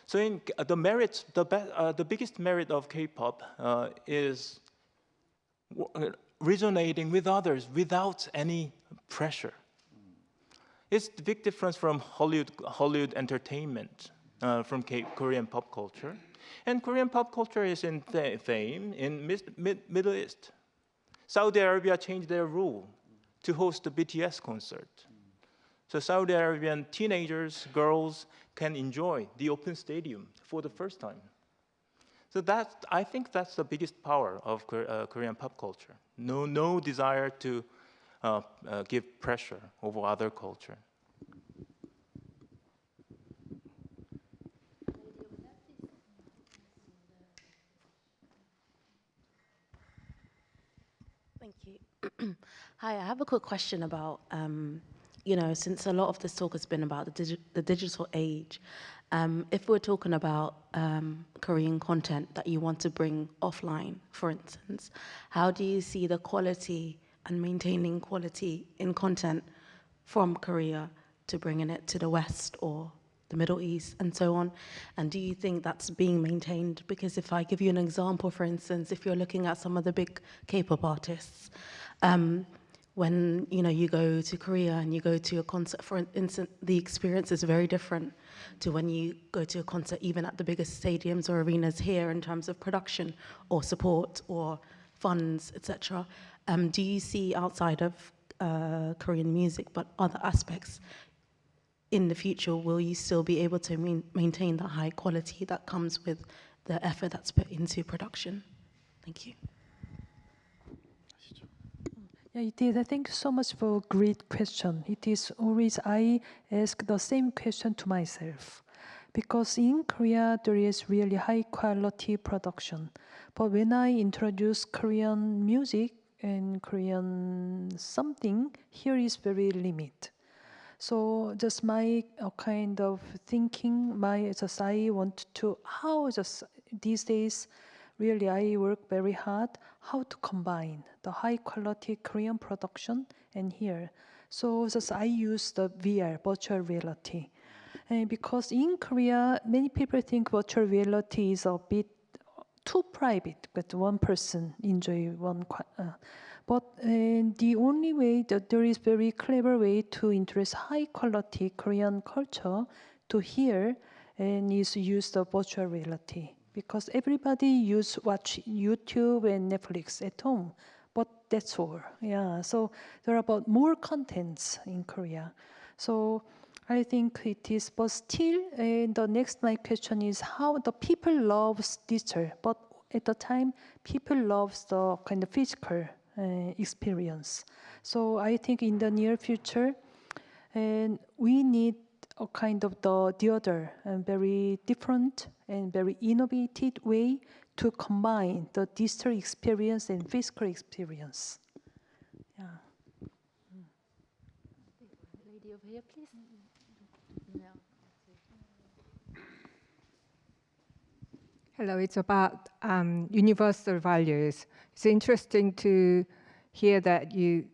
So in the merits, the biggest merit of K-pop is resonating with others without any pressure. It's the big difference from Hollywood entertainment, from Korean pop culture. And Korean pop culture is in fame in Middle East. Saudi Arabia changed their rule to host the BTS concert. So Saudi Arabian teenagers, girls can enjoy the open stadium for the first time. So I think that's the biggest power of Korean pop culture. No desire to give pressure over other culture.
Thank you. Hi, I have a quick question about, since a lot of this talk has been about the digital age, if we're talking about Korean content that you want to bring offline, for instance, how do you see the quality and maintaining quality in content from Korea to bringing it to the West or the Middle East and so on? And do you think that's being maintained? Because if I give you an example, for instance, if you're looking at some of the big K-pop artists, when you go to Korea and you go to a concert, for instance, the experience is very different to when you go to a concert, even at the biggest stadiums or arenas here in terms of production or support or funds, etc. Do you see outside of Korean music, but other aspects in the future, will you still be able to maintain the high quality that comes with the effort that's put into production? Thank you.
Yeah, it is. Thank you so much for a great question. It is always I ask the same question to myself, because in Korea there is really high quality production. But when I introduce Korean music and Korean something, here is very limited. So just my kind of thinking, I want to, how just these days, really I work very hard, how to combine the high quality Korean production and here. So just I use the VR, virtual reality. And because in Korea, many people think virtual reality is a bit too private, but one person enjoy one. But the only way that there is very clever way to introduce high quality Korean culture to here and is use the virtual reality, because everybody watch YouTube and Netflix at home, but that's all. Yeah, so there are about more contents in Korea. So I think it is, but still, the next my question is how the people loves digital, but at the time people loves the kind of physical experience. So I think in the near future, and we need a kind of the other and very different and very innovative way to combine the digital experience and physical experience. Yeah.
Lady over here, please. No.
Hello, it's about universal values. It's interesting to hear that you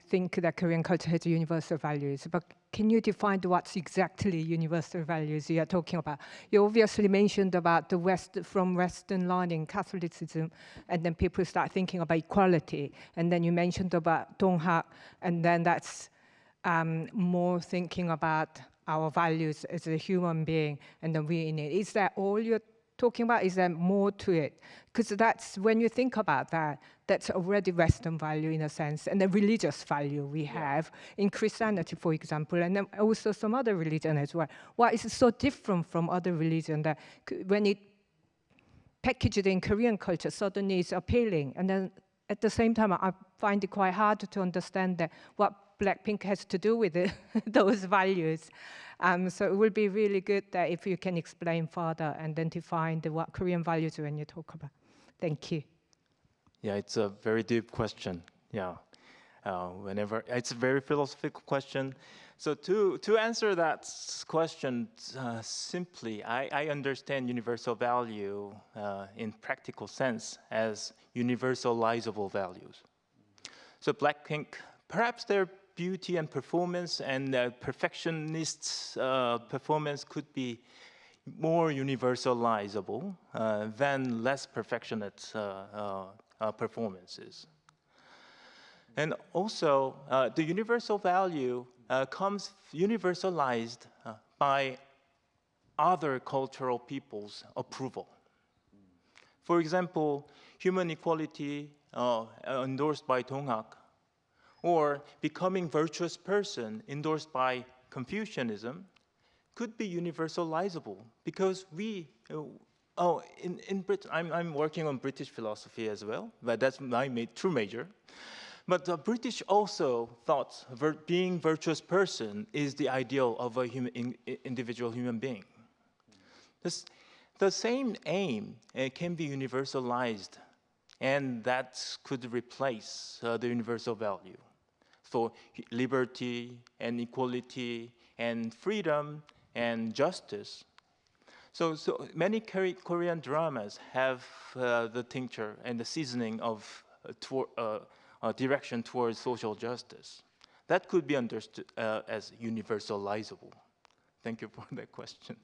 think that Korean culture has universal values, but can you define what's exactly universal values you are talking about? You obviously mentioned about the from Western learning, Catholicism, and then people start thinking about equality, and then you mentioned about Donghak, and then that's more thinking about our values as a human being, and then we in it. Is that all you're talking about? Is there more to it? Because that's, when you think about that, that's already Western value in a sense, and the religious value we have in Christianity, for example, and then also some other religion as well. Why is it so different from other religion that when it packaged in Korean culture, suddenly it's appealing, and then at the same time, I find it quite hard to understand that what Blackpink has to do with it, those values. So it would be really good that if you can explain further and then define what Korean values when you talk about. Thank you.
Yeah, it's a very deep question. Yeah, it's a very philosophical question. So to answer that question simply, I understand universal value in practical sense as universalizable values. So Blackpink, perhaps their beauty and performance and perfectionist performance could be more universalizable than less perfectionist performances. And also, the universal value comes universalized by other cultural people's approval. For example, human equality endorsed by Donghak, or becoming virtuous person endorsed by Confucianism could be universalizable because in Britain, I'm working on British philosophy as well, but that's my true major. But the British also thought being virtuous person is the ideal of a individual human being. The same aim can be universalized, and that could replace the universal value. So liberty and equality and freedom and justice. So many Korean dramas have the tincture and the seasoning of direction towards social justice. That could be understood as universalizable. Thank you for that question.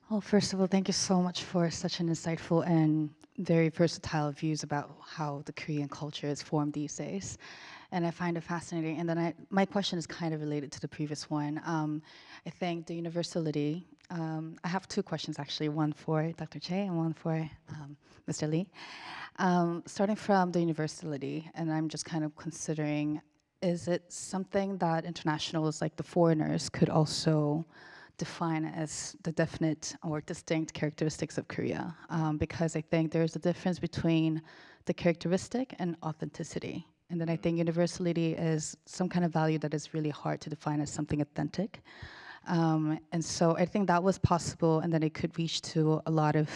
Well, first of all, thank you so much for such an insightful and very versatile views about how the Korean culture is formed these days. And I find it fascinating. And then my question is kind of related to the previous one. I think the universality, I have two questions actually, one for Dr. Choi and one for Mr. Lee. Starting from the universality, and I'm just kind of considering, is it something that internationals like the foreigners could also define as the definite or distinct characteristics of Korea? Because I think there's a difference between the characteristic and authenticity. And then I think universality is some kind of value that is really hard to define as something authentic. And so I think that was possible, and then it could reach to a lot of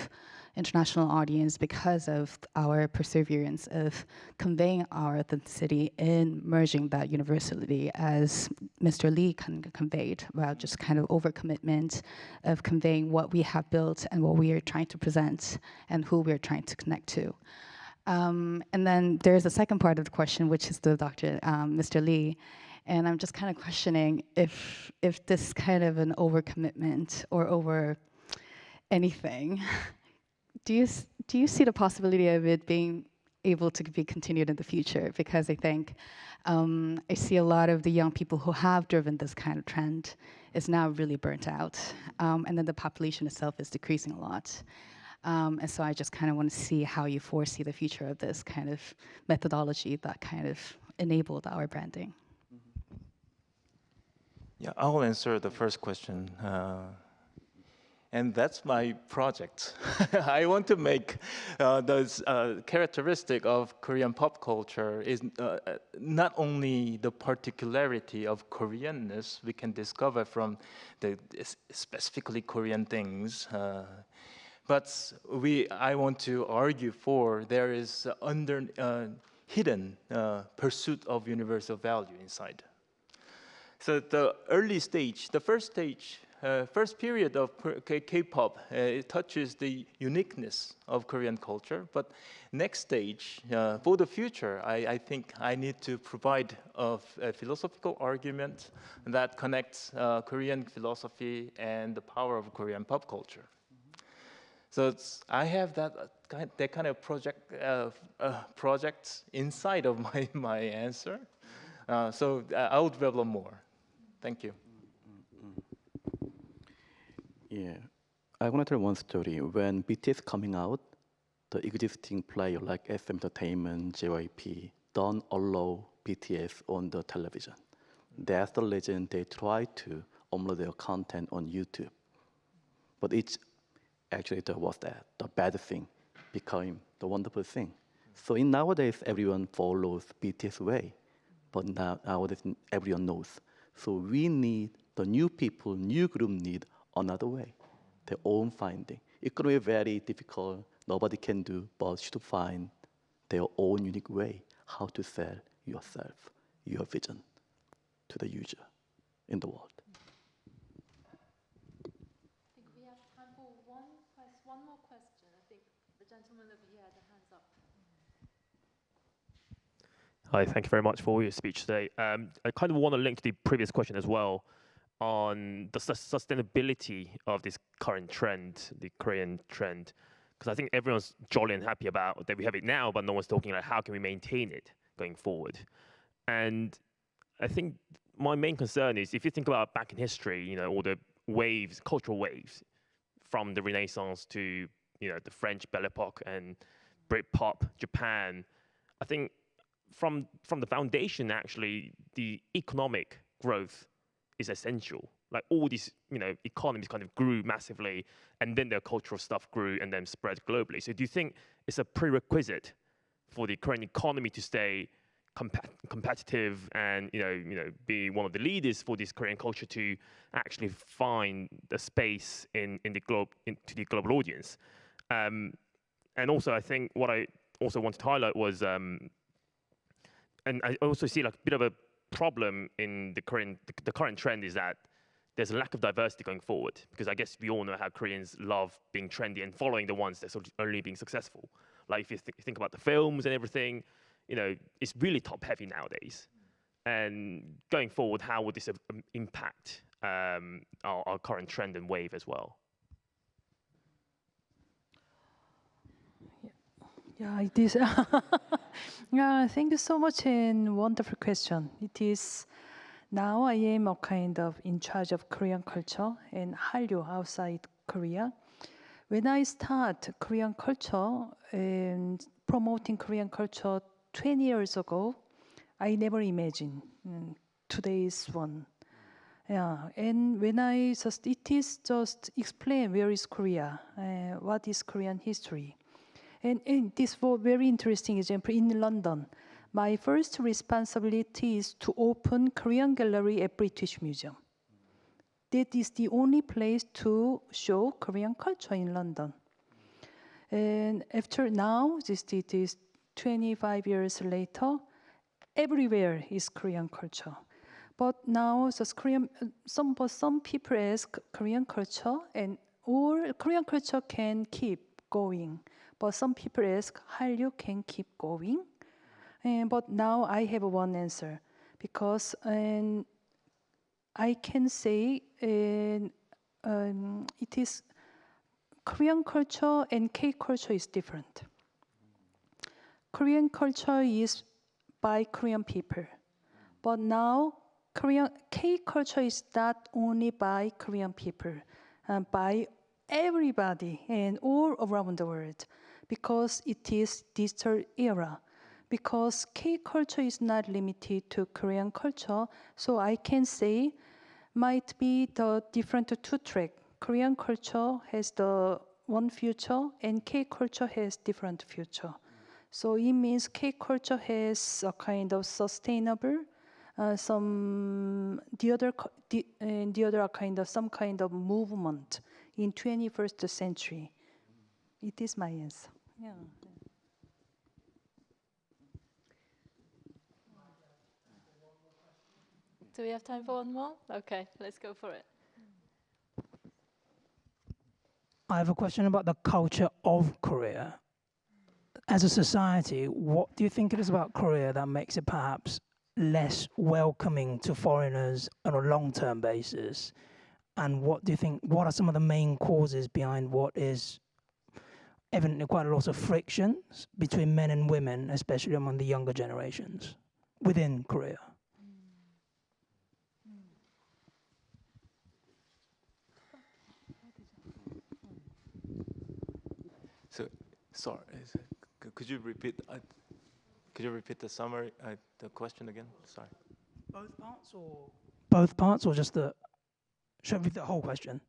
international audience because of our perseverance of conveying our authenticity in merging that universality, as Mr. Lee conveyed, about just kind of overcommitment of conveying what we have built and what we are trying to present and who we're trying to connect to. And then there's a second part of the question, which is the Mr. Lee. And I'm just kind of questioning if this kind of an overcommitment or over anything, do you see the possibility of it being able to be continued in the future? Because I think I see a lot of the young people who have driven this kind of trend is now really burnt out. And then the population itself is decreasing a lot. And so I just kind of want to see how you foresee the future of this kind of methodology that kind of enabled our branding.
Yeah, I'll answer the first question. And that's my project. I want to make those characteristic of Korean pop culture is not only the particularity of Koreanness we can discover from the specifically Korean things, but I want to argue for there is hidden pursuit of universal value inside. So the early stage, the first period of K-pop, it touches the uniqueness of Korean culture. But next stage, for the future, I think I need to provide a philosophical argument that connects Korean philosophy and the power of Korean pop culture. So I have that kind of project inside of my answer. So I will develop more. Thank you.
Yeah, I want to tell one story. When BTS coming out, the existing player like SM Entertainment, JYP, don't allow BTS on the television. That's the reason they try to upload their content on YouTube. But it's actually the bad thing became the wonderful thing. So nowadays, everyone follows BTS way, but nowadays everyone knows. So we need the new people, new group need another way, their own finding. It could be very difficult, nobody can do, but should find their own unique way, how to sell yourself, your vision to the user in the world.
I think we have time for one more question. I think the gentleman over here had their hands up.
Hi, thank you very much for your speech today. I kind of want to link to the previous question as well on the sustainability of this current trend, the Korean trend, because I think everyone's jolly and happy about that we have it now, but no one's talking about how can we maintain it going forward. And I think my main concern is if you think about back in history, you know, all the waves, cultural waves, from the Renaissance to the French Belle Epoque and Britpop, Japan, I think from the foundation, actually, the economic growth is essential. Like all these, economies kind of grew massively, and then their cultural stuff grew and then spread globally. So do you think it's a prerequisite for the Korean economy to stay competitive and be one of the leaders for this Korean culture to actually find the space to the global audience? And also, I think what I also wanted to highlight was. And I also see like a bit of a problem in the current trend is that there's a lack of diversity going forward, because I guess we all know how Koreans love being trendy and following the ones that are only being successful. Like if you think about the films and everything, it's really top heavy nowadays. And going forward, how would this impact our current trend and wave as well?
Yeah, it is. Yeah, thank you so much and wonderful question. It is now I am a kind of in charge of Korean culture and Hallyu outside Korea. When I start Korean culture and promoting Korean culture 20 years ago, I never imagined today's one. Yeah, and when it is just explain where is Korea, what is Korean history. And this was very interesting example in London. My first responsibility is to open Korean gallery at British Museum. That is the only place to show Korean culture in London. And after now, it is 25 years later, everywhere is Korean culture. But now, just some people ask Korean culture, or Korean culture can keep going. But some people ask, Hallyu can keep going? But now I have one answer, because I can say it is Korean culture and K culture is different. Korean culture is by Korean people, but now K culture is not only by Korean people, by everybody and all around the world, because it is digital era. Because K culture is not limited to Korean culture, so I can say might be the different two track, Korean culture has the one future and K culture has different future. So it means K culture has a kind of sustainable, the other are kind of some kind of movement in 21st century. It is my answer. Yeah.
Do we have time for one more? Okay, let's go for it.
I have a question about the culture of Korea. As a society, what do you think it is about Korea that makes it perhaps less welcoming to foreigners on a long-term basis? And what do you think, what are some of the main causes behind what is evidently quite a lot of frictions between men and women, especially among the younger generations within Korea?
So, sorry, could you repeat? Could you repeat the summary, the question again? Sorry.
Both parts, or just the? Should I read the whole question?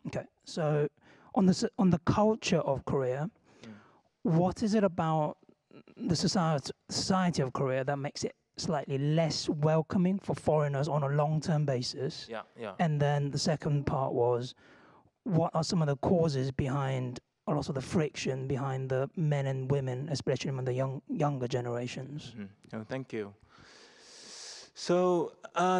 Okay. So, on the culture of Korea, what is it about the society of Korea that makes it slightly less welcoming for foreigners on a long-term basis?
Yeah, yeah.
And then the second part was, what are some of the causes behind a lot of the friction behind the men and women, especially among the younger generations?
Oh, thank you. So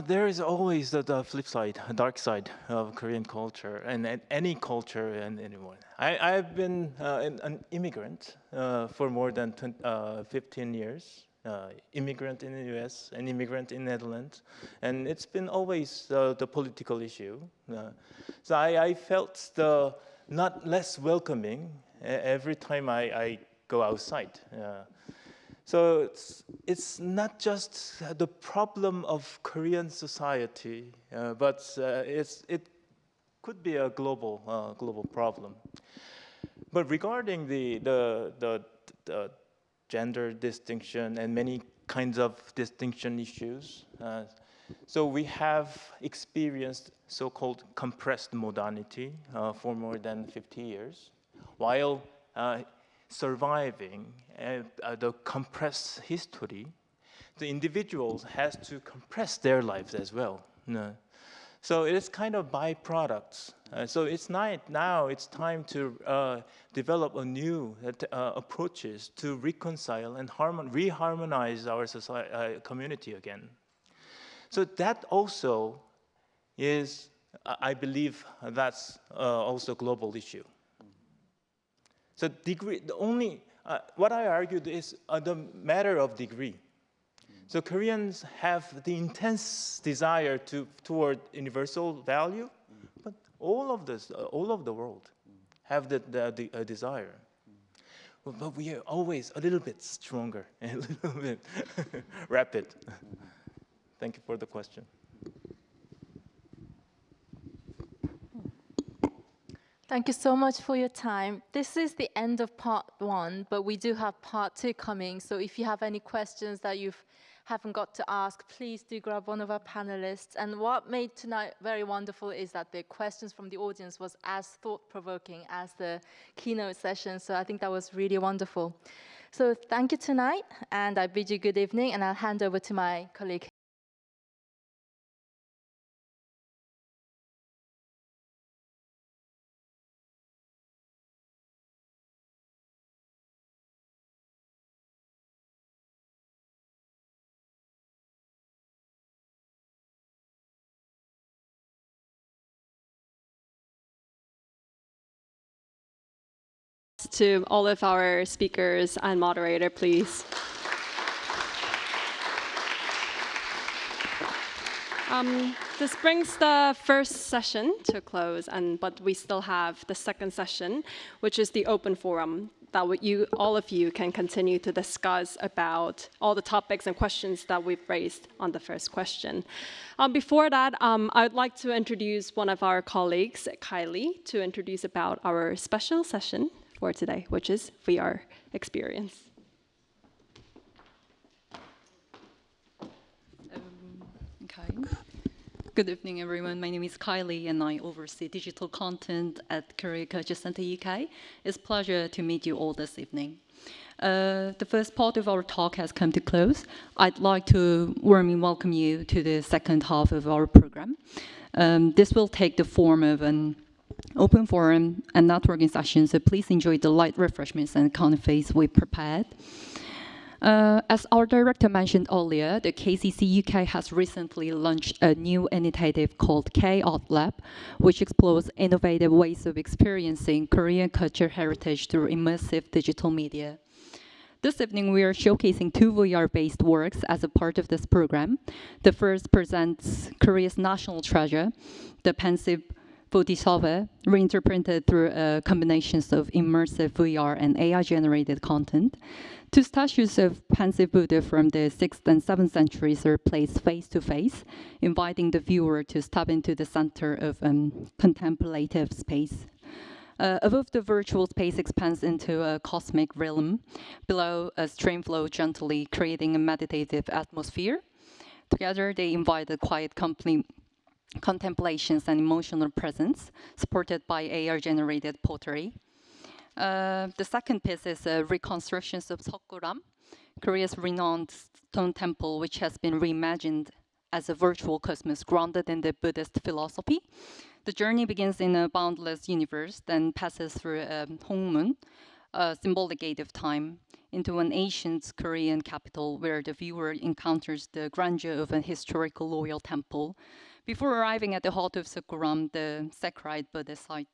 there is always the flip side, dark side of Korean culture and any culture and anyone. I've been an immigrant for more than 15 years. Immigrant in the US, an immigrant in Netherlands, and it's been always the political issue. So I felt the not less welcoming every time I go outside. So it's not just the problem of Korean society, but it could be a global problem. But regarding the gender distinction and many kinds of distinction issues, so we have experienced so-called compressed modernity for more than 50 years, while surviving the compressed history, the individuals has to compress their lives as well. So it is kind of byproducts. So it's now it's time to develop a new approaches to reconcile and reharmonize our society, community again. So that also is, I believe, that's also a global issue. So degree, the only, what I argued is the matter of degree. So Koreans have the intense desire toward universal value, but all of the world have the desire. But we are always a little bit stronger and a little bit rapid. Thank you for the question.
Thank you so much for your time. This is the end of part 1, but we do have part 2 coming. So if you have any questions that you haven't got to ask, please do grab one of our panelists. And what made tonight very wonderful is that the questions from the audience was as thought-provoking as the keynote session. So I think that was really wonderful. So thank you tonight, and I bid you good evening, and I'll hand over to my colleague.
To all of our speakers and moderator, please. This brings the first session to a close, but we still have the second session, which is the open forum that all of you can continue to discuss about all the topics and questions that we've raised on the first question. Before that, I'd like to introduce one of our colleagues, Kylie, to introduce about our special session for today, which is VR experience.
Okay. Good evening, everyone. My name is Kylie, and I oversee digital content at Korea Culture Center UK. It's a pleasure to meet you all this evening. The first part of our talk has come to close. I'd like to warmly welcome you to the second half of our program. This will take the form of an open forum and networking session, so please enjoy the light refreshments and canapes we prepared. As our director mentioned earlier, the KCC UK has recently launched a new initiative called K-Art Lab, which explores innovative ways of experiencing Korean culture heritage through immersive digital media. This evening, we are showcasing 2 VR-based works as a part of this program. The first presents Korea's national treasure, the pensive Bodhisattva, reinterpreted through combinations of immersive VR and AI-generated content. 2 statues of pensive Buddha from the 6th and 7th centuries are placed face-to-face, inviting the viewer to step into the center of contemplative space. Above, the virtual space expands into a cosmic realm. Below, a stream flows gently, creating a meditative atmosphere. Together, they invite the quiet contemplations and emotional presence, supported by AI-generated pottery. The second piece is reconstructions of Seungkyu, Korea's renowned stone temple, which has been reimagined as a virtual cosmos grounded in the Buddhist philosophy. The journey begins in a boundless universe, then passes through Hongmun, a symbolic gate of time, into an ancient Korean capital where the viewer encounters the grandeur of a historical royal temple, before arriving at the heart of Seungkyu, the sacred Buddhist site.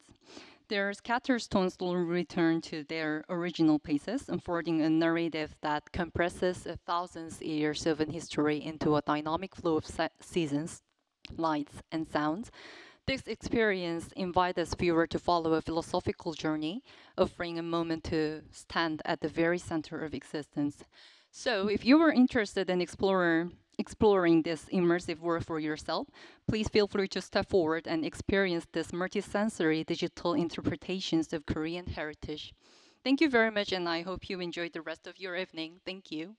Their scattered stones will return to their original places, unfolding a narrative that compresses 1,000 years of history into a dynamic flow of seasons, lights, and sounds. This experience invites the viewer to follow a philosophical journey, offering a moment to stand at the very center of existence. So, if you are interested in exploring this immersive world for yourself, please feel free to step forward and experience this multisensory digital interpretations of Korean heritage. Thank you very much, and I hope you enjoyed the rest of your evening. Thank you.